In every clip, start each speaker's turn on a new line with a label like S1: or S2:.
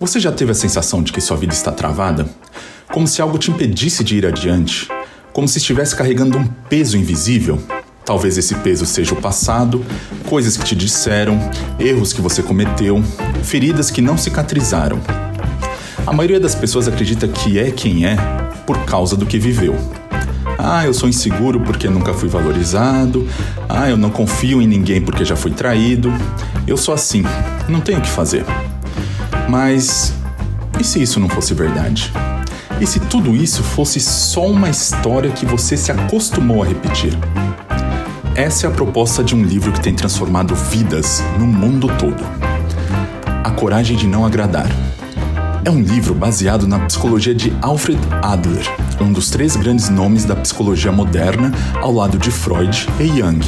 S1: Você já teve a sensação de que sua vida está travada? Como se algo te impedisse de ir adiante? Como se estivesse carregando um peso invisível? Talvez esse peso seja o passado, coisas que te disseram, erros que você cometeu, feridas que não cicatrizaram. A maioria das pessoas acredita que é quem é por causa do que viveu. Eu sou inseguro porque nunca fui valorizado. Eu não confio em ninguém porque já fui traído. Eu sou assim, não tenho o que fazer. Mas e se isso não fosse verdade? E se tudo isso fosse só uma história que você se acostumou a repetir? Essa é a proposta de um livro que tem transformado vidas no mundo todo. A Coragem de Não Agradar. É um livro baseado na psicologia de Alfred Adler, um dos 3 grandes nomes da psicologia moderna ao lado de Freud e Jung.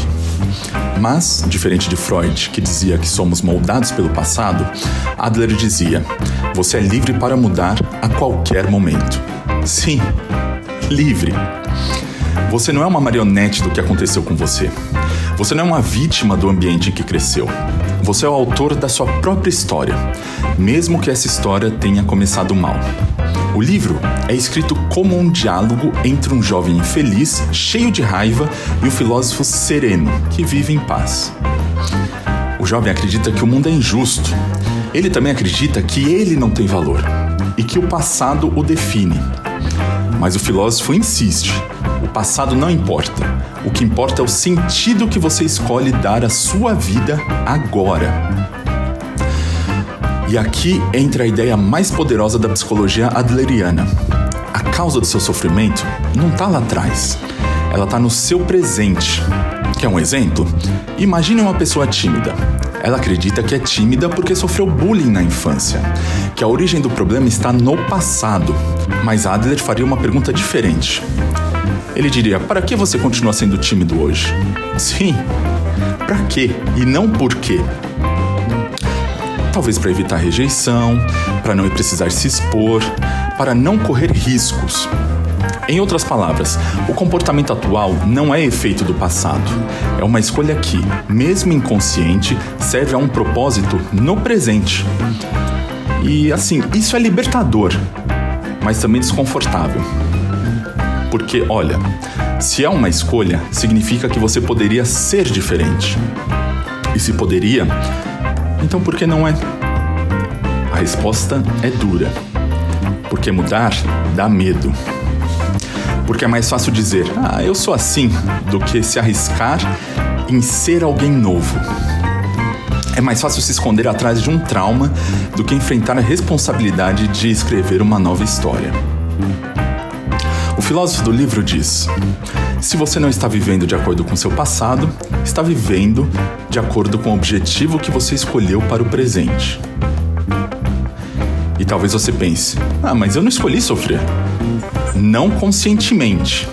S1: Mas, diferente de Freud, que dizia que somos moldados pelo passado, Adler dizia: você é livre para mudar a qualquer momento. Sim, livre. Você não é uma marionete do que aconteceu com você. Você não é uma vítima do ambiente em que cresceu. Você é o autor da sua própria história, mesmo que essa história tenha começado mal. O livro é escrito como um diálogo entre um jovem infeliz, cheio de raiva, e um filósofo sereno, que vive em paz. O jovem acredita que o mundo é injusto. Ele também acredita que ele não tem valor e que o passado o define. Mas o filósofo insiste: o passado não importa. O que importa é o sentido que você escolhe dar à sua vida agora. E aqui entra a ideia mais poderosa da psicologia adleriana. A causa do seu sofrimento não está lá atrás. Ela está no seu presente. Quer um exemplo? Imagine uma pessoa tímida. Ela acredita que é tímida porque sofreu bullying na infância, que a origem do problema está no passado. Mas Adler faria uma pergunta diferente. Ele diria: para que você continua sendo tímido hoje? Sim, para quê e não por quê? Talvez para evitar rejeição, para não precisar se expor, para não correr riscos. Em outras palavras, o comportamento atual não é efeito do passado. É uma escolha que, mesmo inconsciente, serve a um propósito no presente. E assim, isso é libertador, mas também desconfortável. Porque, olha, se é uma escolha, significa que você poderia ser diferente. E se poderia, então por que não é? A resposta é dura. Porque mudar dá medo. Porque é mais fácil dizer: eu sou assim, do que se arriscar em ser alguém novo. É mais fácil se esconder atrás de um trauma do que enfrentar a responsabilidade de escrever uma nova história. O filósofo do livro diz: se você não está vivendo de acordo com seu passado, está vivendo de acordo com o objetivo que você escolheu para o presente. E talvez você pense: mas eu não escolhi sofrer. Não conscientemente,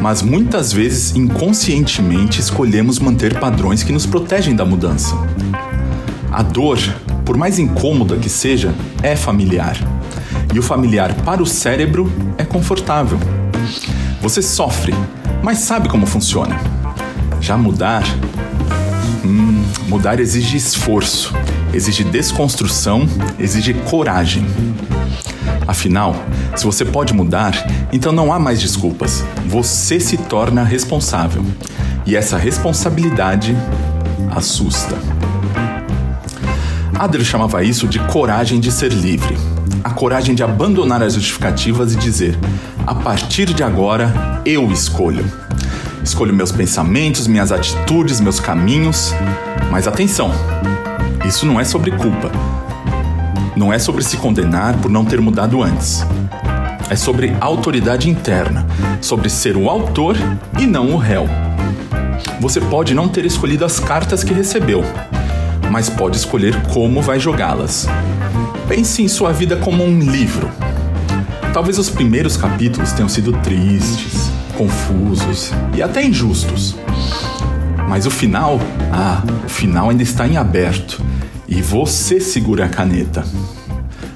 S1: mas muitas vezes inconscientemente escolhemos manter padrões que nos protegem da mudança. A dor, por mais incômoda que seja, é familiar. E o familiar para o cérebro é confortável. Você sofre, mas sabe como funciona. Já mudar exige esforço, exige desconstrução, exige coragem. Afinal, se você pode mudar, então não há mais desculpas. Você se torna responsável. E essa responsabilidade assusta. Adler chamava isso de coragem de ser livre. A coragem de abandonar as justificativas e dizer: a partir de agora, eu escolho. Escolho meus pensamentos, minhas atitudes, meus caminhos. Mas atenção, isso não é sobre culpa. Não é sobre se condenar por não ter mudado antes. É sobre autoridade interna, sobre ser o autor e não o réu. Você pode não ter escolhido as cartas que recebeu, mas pode escolher como vai jogá-las. Pense em sua vida como um livro. Talvez os primeiros capítulos tenham sido tristes, confusos e até injustos. Mas o final ainda está em aberto e você segura a caneta.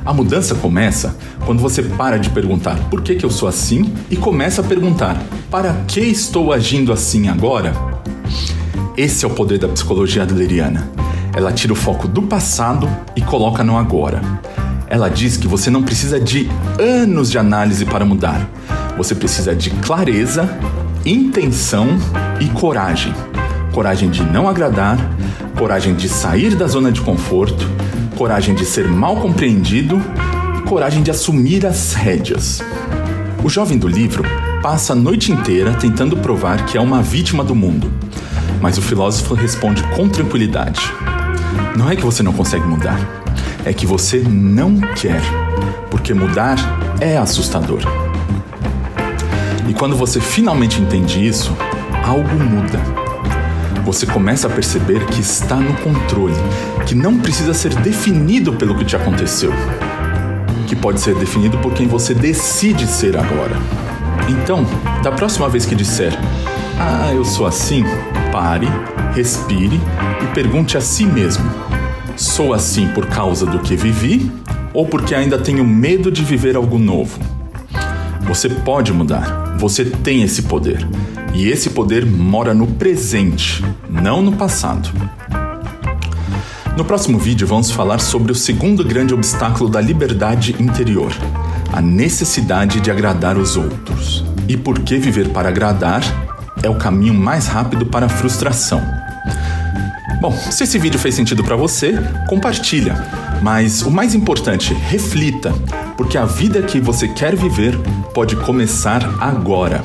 S1: A mudança começa quando você para de perguntar por que eu sou assim e começa a perguntar: para que estou agindo assim agora? Esse é o poder da psicologia adleriana. Ela tira o foco do passado e coloca no agora. Ela diz que você não precisa de anos de análise para mudar. Você precisa de clareza, intenção e coragem. Coragem de não agradar, coragem de sair da zona de conforto, coragem de ser mal compreendido e coragem de assumir as rédeas. O jovem do livro passa a noite inteira tentando provar que é uma vítima do mundo. Mas o filósofo responde com tranquilidade. Não é que você não consegue mudar, é que você não quer, porque mudar é assustador. E quando você finalmente entende isso, algo muda. Você começa a perceber que está no controle, que não precisa ser definido pelo que te aconteceu, que pode ser definido por quem você decide ser agora. Então, da próxima vez que disser, eu sou assim, pare, respire e pergunte a si mesmo, sou assim por causa do que vivi ou porque ainda tenho medo de viver algo novo? Você pode mudar, você tem esse poder. E esse poder mora no presente, não no passado. No próximo vídeo vamos falar sobre o segundo grande obstáculo da liberdade interior, a necessidade de agradar os outros. E por que viver para agradar é o caminho mais rápido para a frustração. Bom, se esse vídeo fez sentido para você, compartilha. Mas o mais importante, reflita, porque a vida que você quer viver pode começar agora.